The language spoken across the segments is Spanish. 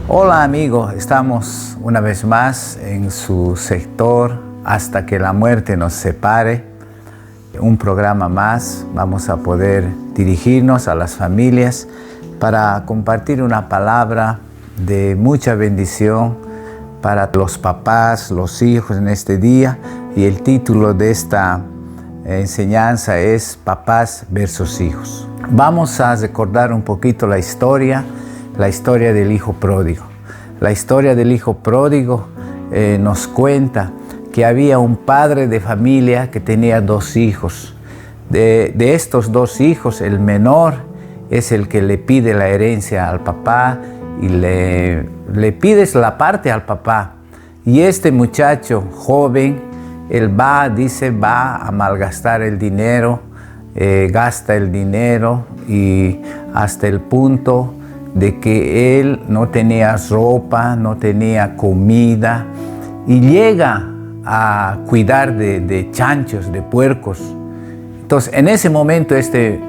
Hola amigos, estamos una vez más en su sector Hasta que la muerte nos separe. Un programa más, vamos a poder dirigirnos a las familias para compartir una palabra de mucha bendición para los papás, los hijos en este día. Y el título de esta enseñanza es Papás versus Hijos. Vamos a recordar un poquito la historia del hijo pródigo. La historia del hijo pródigo nos cuenta que había un padre de familia que tenía dos hijos. De estos dos hijos, el menor es el que le pide la herencia al papá y le pides la parte al papá. Y este muchacho joven, él va a malgastar el dinero, gasta el dinero y hasta el punto de que él no tenía ropa, no tenía comida y llega a cuidar de chanchos, de puercos. Entonces, en ese momento este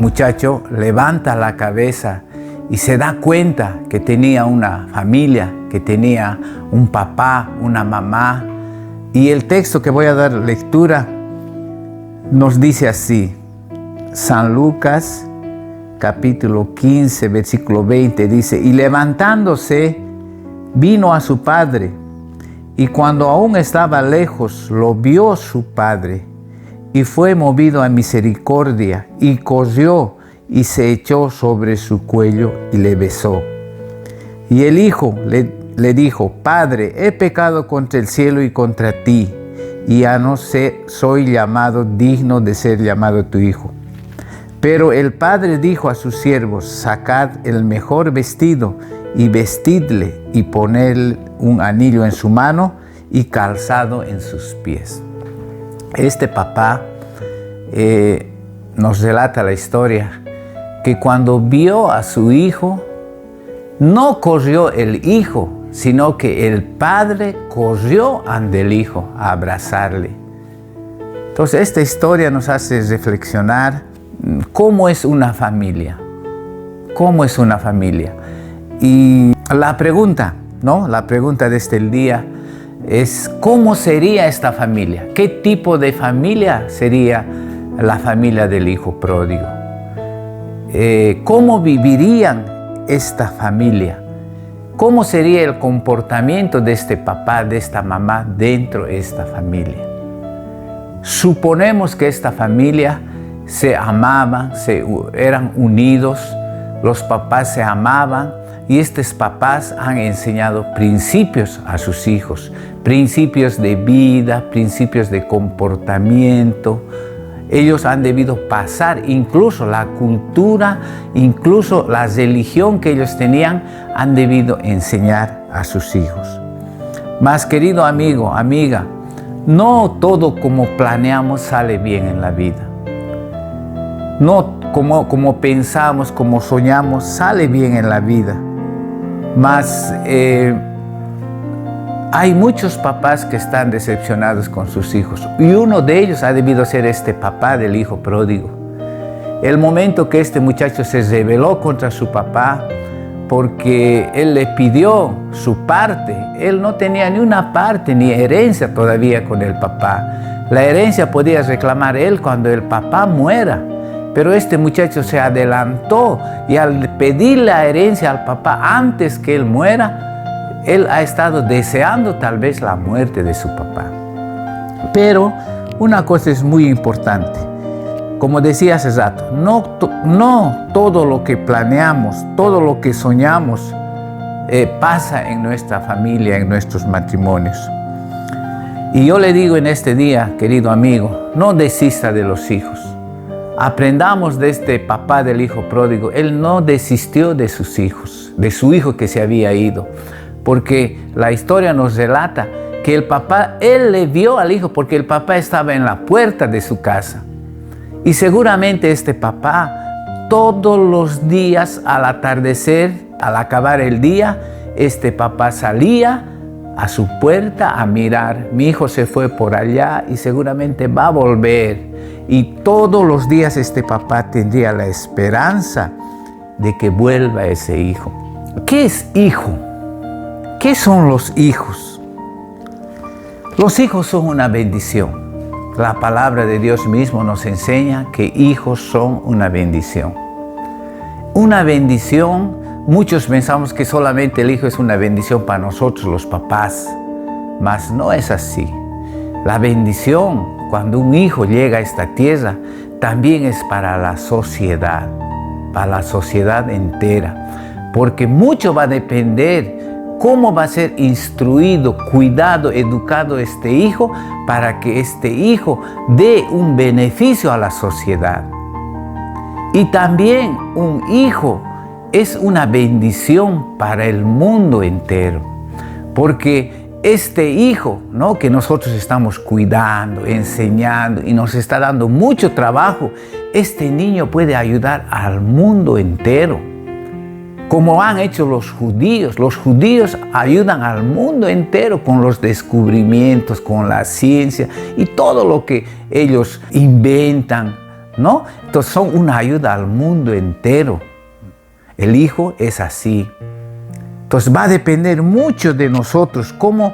muchacho levanta la cabeza y se da cuenta que tenía una familia, que tenía un papá, una mamá. Y el texto que voy a dar lectura nos dice así, San Lucas capítulo 15, versículo 20, dice, y levantándose, vino a su padre, y cuando aún estaba lejos, lo vio su padre, y fue movido a misericordia, y corrió, y se echó sobre su cuello, y le besó. Y el hijo le dijo, Padre, he pecado contra el cielo y contra ti, y ya no soy llamado digno de ser llamado tu hijo. Pero el padre dijo a sus siervos, sacad el mejor vestido y vestidle y poned un anillo en su mano y calzado en sus pies. Este papá nos relata la historia que cuando vio a su hijo, no corrió el hijo, sino que el padre corrió ante el hijo a abrazarle. Entonces esta historia nos hace reflexionar ¿cómo es una familia? ¿Cómo es una familia? Y la pregunta de este día es ¿cómo sería esta familia? ¿Qué tipo de familia sería la familia del hijo pródigo? ¿Cómo vivirían esta familia? ¿Cómo sería el comportamiento de este papá, de esta mamá dentro de esta familia? Suponemos que esta familia se amaban, eran unidos, los papás se amaban y estos papás han enseñado principios a sus hijos, principios de vida, principios de comportamiento. Ellos han debido pasar incluso la cultura, incluso la religión que ellos tenían, han debido enseñar a sus hijos. Mas, querido amigo, amiga, no todo como planeamos sale bien en la vida. No como pensamos, como soñamos, sale bien en la vida. Mas hay muchos papás que están decepcionados con sus hijos. Y uno de ellos ha debido ser este papá del hijo pródigo. El momento que este muchacho se rebeló contra su papá, porque él le pidió su parte. Él no tenía ni una parte ni herencia todavía con el papá. La herencia podía reclamar él cuando el papá muera. Pero este muchacho se adelantó y al pedir la herencia al papá antes que él muera, él ha estado deseando tal vez la muerte de su papá. Pero una cosa es muy importante. Como decía hace rato, no todo lo que planeamos, todo lo que soñamos pasa en nuestra familia, en nuestros matrimonios. Y yo le digo en este día, querido amigo, no desista de los hijos. Aprendamos de este papá del hijo pródigo. Él no desistió de sus hijos, de su hijo que se había ido. Porque la historia nos relata que el papá, él le vio al hijo porque el papá estaba en la puerta de su casa. Y seguramente este papá, todos los días al atardecer, al acabar el día, este papá salía a su puerta a mirar. Mi hijo se fue por allá y seguramente va a volver. Y todos los días este papá tendría la esperanza de que vuelva ese hijo. ¿Qué es hijo? ¿Qué son los hijos? Los hijos son una bendición. La palabra de Dios mismo nos enseña que hijos son una bendición. Una bendición, muchos pensamos que solamente el hijo es una bendición para nosotros los papás, mas no es así. La bendición, cuando un hijo llega a esta tierra, también es para la sociedad entera, porque mucho va a depender cómo va a ser instruido, cuidado, educado este hijo para que este hijo dé un beneficio a la sociedad. Y también un hijo es una bendición para el mundo entero, porque este hijo, ¿no?, que nosotros estamos cuidando, enseñando y nos está dando mucho trabajo, este niño puede ayudar al mundo entero. Como han hecho los judíos ayudan al mundo entero con los descubrimientos, con la ciencia y todo lo que ellos inventan, ¿no? Entonces son una ayuda al mundo entero. El hijo es así. Entonces va a depender mucho de nosotros cómo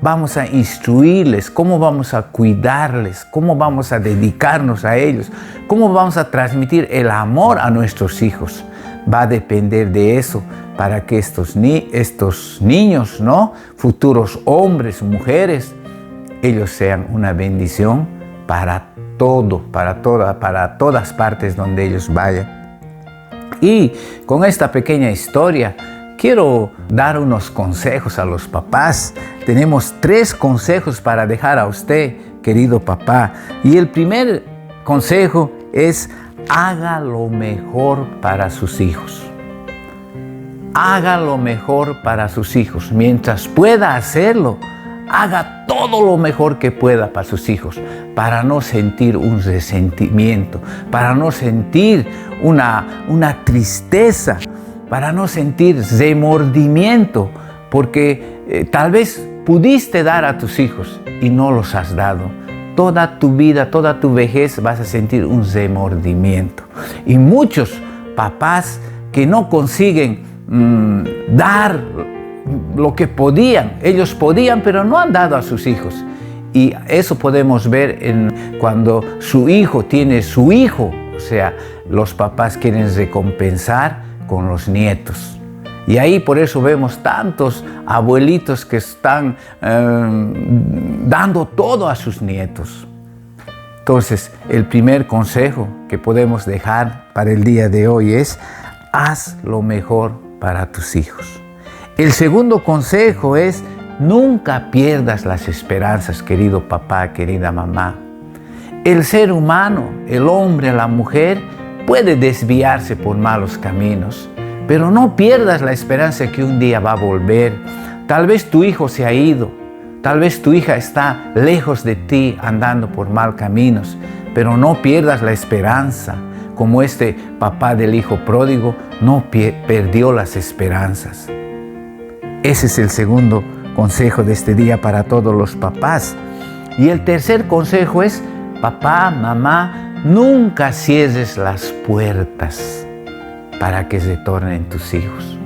vamos a instruirles, cómo vamos a cuidarles, cómo vamos a dedicarnos a ellos, cómo vamos a transmitir el amor a nuestros hijos. Va a depender de eso para que estos niños, ¿no?, futuros hombres, mujeres, ellos sean una bendición para todas partes donde ellos vayan. Y con esta pequeña historia quiero dar unos consejos a los papás. Tenemos 3 consejos para dejar a usted, querido papá. Y el primer consejo es: haga lo mejor para sus hijos. Haga lo mejor para sus hijos. Mientras pueda hacerlo, haga todo lo mejor que pueda para sus hijos, para no sentir un resentimiento, para no sentir una tristeza, para no sentir remordimiento, porque tal vez pudiste dar a tus hijos y no los has dado. Toda tu vida, toda tu vejez vas a sentir un remordimiento. Y muchos papás que no consiguen dar lo que podían. Ellos podían, pero no han dado a sus hijos. Y eso podemos ver cuando su hijo tiene su hijo. O sea, los papás quieren recompensar con los nietos. Y ahí por eso vemos tantos abuelitos que están dando todo a sus nietos. Entonces, el primer consejo que podemos dejar para el día de hoy es: haz lo mejor para tus hijos. El segundo consejo es: nunca pierdas las esperanzas, querido papá, querida mamá. El ser humano, el hombre, la mujer, puede desviarse por malos caminos, pero no pierdas la esperanza que un día va a volver. Tal vez tu hijo se ha ido, tal vez tu hija está lejos de ti andando por mal caminos, pero no pierdas la esperanza. Como este papá del hijo pródigo no perdió las esperanzas. Ese es el segundo consejo de este día para todos los papás. Y el tercer consejo es: papá, mamá, nunca cierres las puertas para que retornen tus hijos.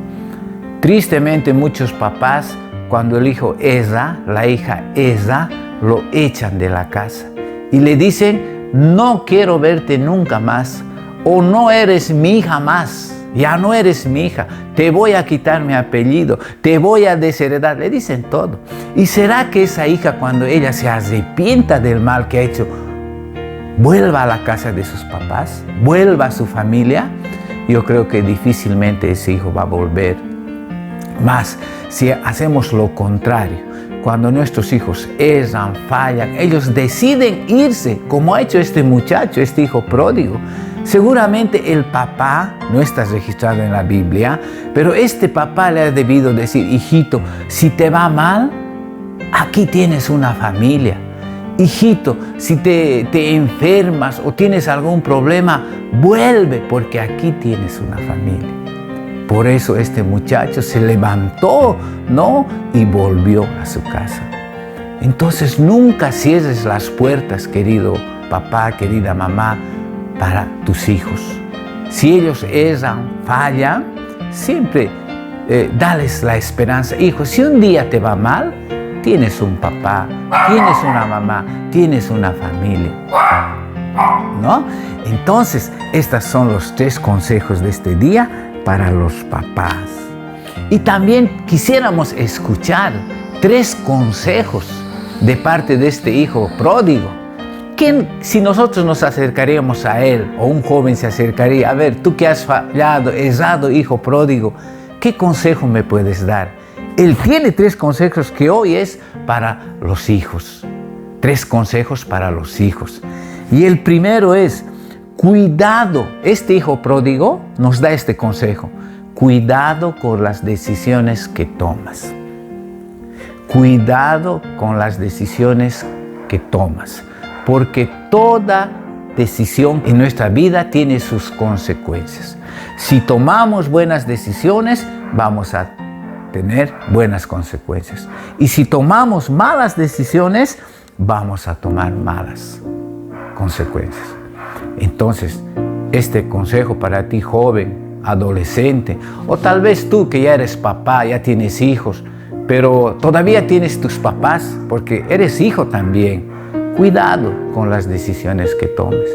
Tristemente, muchos papás, cuando el hijo erra, la hija erra, lo echan de la casa y le dicen: no quiero verte nunca más, o no eres mi hija más, ya no eres mi hija, te voy a quitar mi apellido, te voy a desheredar. Le dicen todo. ¿Y será que esa hija, cuando ella se arrepienta del mal que ha hecho, vuelva a la casa de sus papás, vuelva a su familia? Yo creo que difícilmente ese hijo va a volver. Mas si hacemos lo contrario, cuando nuestros hijos erran, fallan, ellos deciden irse, como ha hecho este muchacho, este hijo pródigo. Seguramente el papá no está registrado en la Biblia, pero este papá le ha debido decir: hijito, si te va mal, aquí tienes una familia. Hijito, si te enfermas o tienes algún problema, vuelve, porque aquí tienes una familia. Por eso este muchacho se levantó, ¿no?, y volvió a su casa. Entonces nunca cierres las puertas, querido papá, querida mamá, para tus hijos. Si ellos erran, fallan, siempre dales la esperanza. Hijo, si un día te va mal, tienes un papá, tienes una mamá, tienes una familia, ¿no? Entonces, estos son los 3 consejos de este día para los papás. Y también quisiéramos escuchar 3 consejos de parte de este hijo pródigo. Si nosotros nos acercaríamos a él, o un joven se acercaría, a ver, tú que has fallado, errado, hijo pródigo, ¿qué consejo me puedes dar? Él tiene 3 consejos que hoy es para los hijos. 3 consejos para los hijos. Y el primero es, cuidado. Este hijo pródigo nos da este consejo. Cuidado con las decisiones que tomas. Cuidado con las decisiones que tomas. Porque toda decisión en nuestra vida tiene sus consecuencias. Si tomamos buenas decisiones, vamos a tener buenas consecuencias. Y si tomamos malas decisiones, vamos a tomar malas consecuencias. Entonces, este consejo para ti, joven, adolescente, o tal vez tú que ya eres papá, ya tienes hijos, pero todavía tienes tus papás porque eres hijo también. Cuidado con las decisiones que tomes.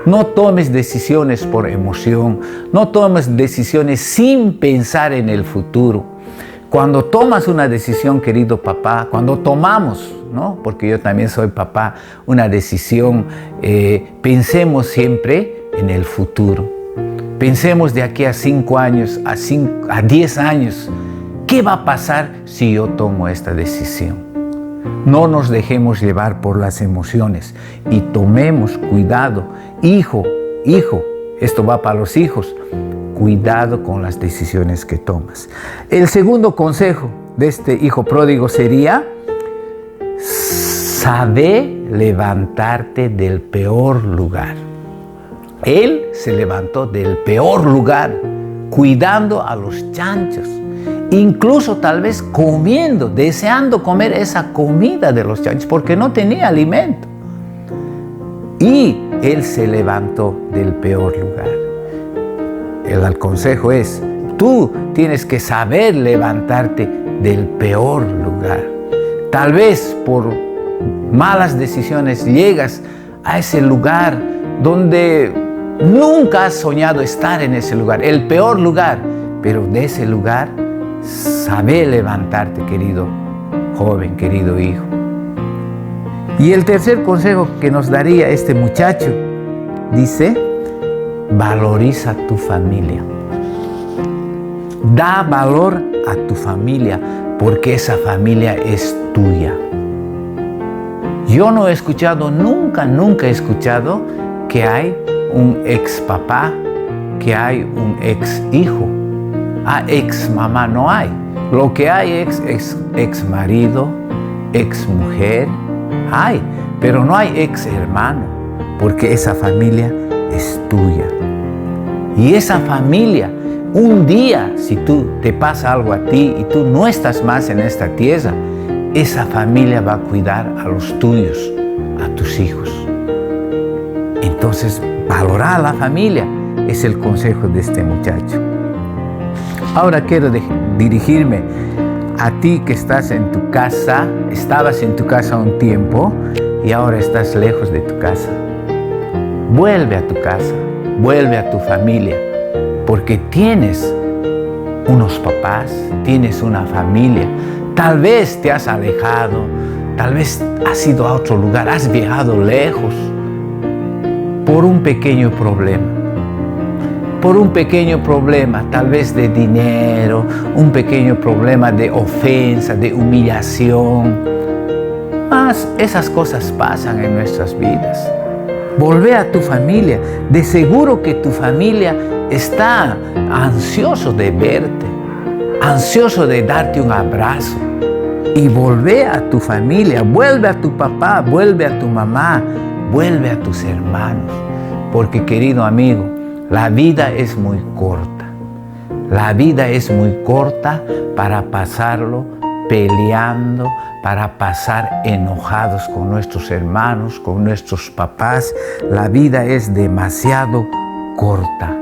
No tomes decisiones por emoción, no tomes decisiones sin pensar en el futuro. Cuando tomas una decisión, querido papá, cuando tomamos, ¿no? Porque yo también soy papá, una decisión, pensemos siempre en el futuro. Pensemos de aquí a 5 años, a 10 años, ¿qué va a pasar si yo tomo esta decisión? No nos dejemos llevar por las emociones y tomemos cuidado. Hijo, esto va para los hijos. Cuidado con las decisiones que tomas. El segundo consejo de este hijo pródigo sería, sabe levantarte del peor lugar. Él se levantó del peor lugar, cuidando a los chanchos. Incluso tal vez comiendo, deseando comer esa comida de los chanchos, porque no tenía alimento. Y él se levantó del peor lugar. El consejo es, tú tienes que saber levantarte del peor lugar. Tal vez por malas decisiones llegas a ese lugar donde nunca has soñado estar en ese lugar, el peor lugar, pero de ese lugar sabe levantarte, querido joven, querido hijo. Y el tercer consejo que nos daría este muchacho, dice, valoriza tu familia. Da valor a tu familia, porque esa familia es tuya. Yo no he escuchado, nunca he escuchado que hay un ex papá, que hay un ex hijo. Ex mamá no hay. Lo que hay es ex marido, ex mujer, hay, pero no hay ex hermano, porque esa familia es tuya. Y esa familia, un día, si tú te pasa algo a ti y tú no estás más en esta tierra, esa familia va a cuidar a los tuyos, a tus hijos. Entonces, valorar a la familia es el consejo de este muchacho. Ahora quiero dirigirme a ti que estás en tu casa, estabas en tu casa un tiempo y ahora estás lejos de tu casa. Vuelve a tu casa, vuelve a tu familia, porque tienes unos papás, tienes una familia. Tal vez te has alejado, tal vez has ido a otro lugar, has viajado lejos por un pequeño problema. Por un pequeño problema, tal vez de dinero, un pequeño problema de ofensa, de humillación. Mas esas cosas pasan en nuestras vidas. Volvé a tu familia. De seguro que tu familia está ansioso de verte, ansioso de darte un abrazo. Y volvé a tu familia, vuelve a tu papá, vuelve a tu mamá, vuelve a tus hermanos. Porque, querido amigo, la vida es muy corta. La vida es muy corta para pasarlo peleando, para pasar enojados con nuestros hermanos, con nuestros papás. La vida es demasiado corta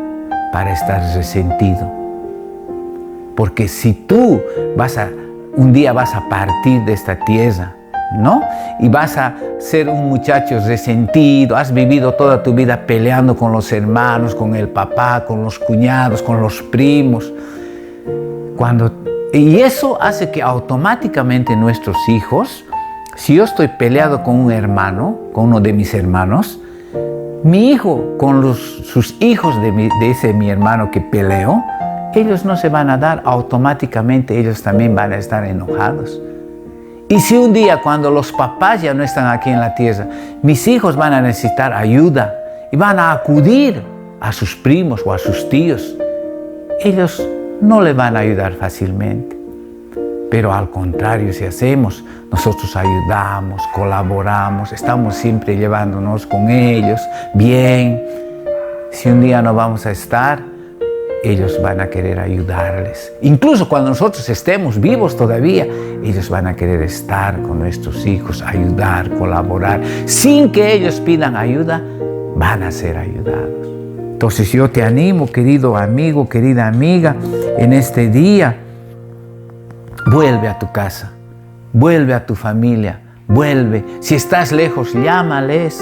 para estar resentido. Porque si tú un día vas a partir de esta tierra, ¿no? Y vas a ser un muchacho resentido, has vivido toda tu vida peleando con los hermanos, con el papá, con los cuñados, con los primos. Y eso hace que automáticamente nuestros hijos, si yo estoy peleado con un hermano, con uno de mis hermanos, mi hijo con sus hijos de ese mi hermano que peleó, ellos no se van a dar, automáticamente ellos también van a estar enojados. Y si un día cuando los papás ya no están aquí en la tierra, mis hijos van a necesitar ayuda y van a acudir a sus primos o a sus tíos, ellos no le van a ayudar fácilmente. Pero al contrario, si hacemos, nosotros ayudamos, colaboramos, estamos siempre llevándonos con ellos bien. Si un día no vamos a estar, ellos van a querer ayudarles. Incluso cuando nosotros estemos vivos todavía, ellos van a querer estar con nuestros hijos, ayudar, colaborar. Sin que ellos pidan ayuda, van a ser ayudados. Entonces yo te animo, querido amigo, querida amiga, en este día, vuelve a tu casa, vuelve a tu familia, vuelve. Si estás lejos, llámales.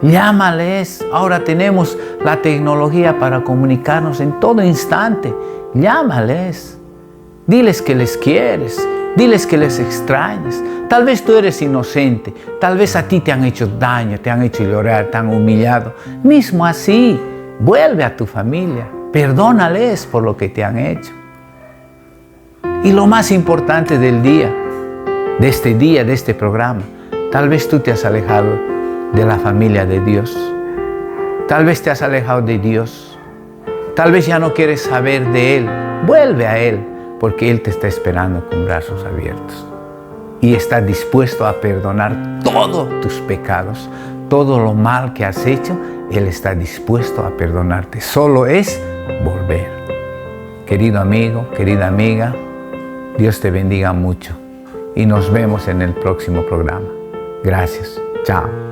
Llámales. Ahora tenemos la tecnología para comunicarnos en todo instante. Llámales. Diles que les quieres. Diles que les extrañas. Tal vez tú eres inocente. Tal vez a ti te han hecho daño, te han hecho llorar, te han humillado. Mismo así, vuelve a tu familia. Perdónales por lo que te han hecho. Y lo más importante del día, de este programa, tal vez tú te has alejado de la familia de Dios. Tal vez te has alejado de Dios. Tal vez ya no quieres saber de Él. Vuelve a Él, porque Él te está esperando con brazos abiertos. Y está dispuesto a perdonar todos tus pecados, todo lo mal que has hecho, Él está dispuesto a perdonarte. Solo es volver. Querido amigo, querida amiga, Dios te bendiga mucho y nos vemos en el próximo programa. Gracias. Chao.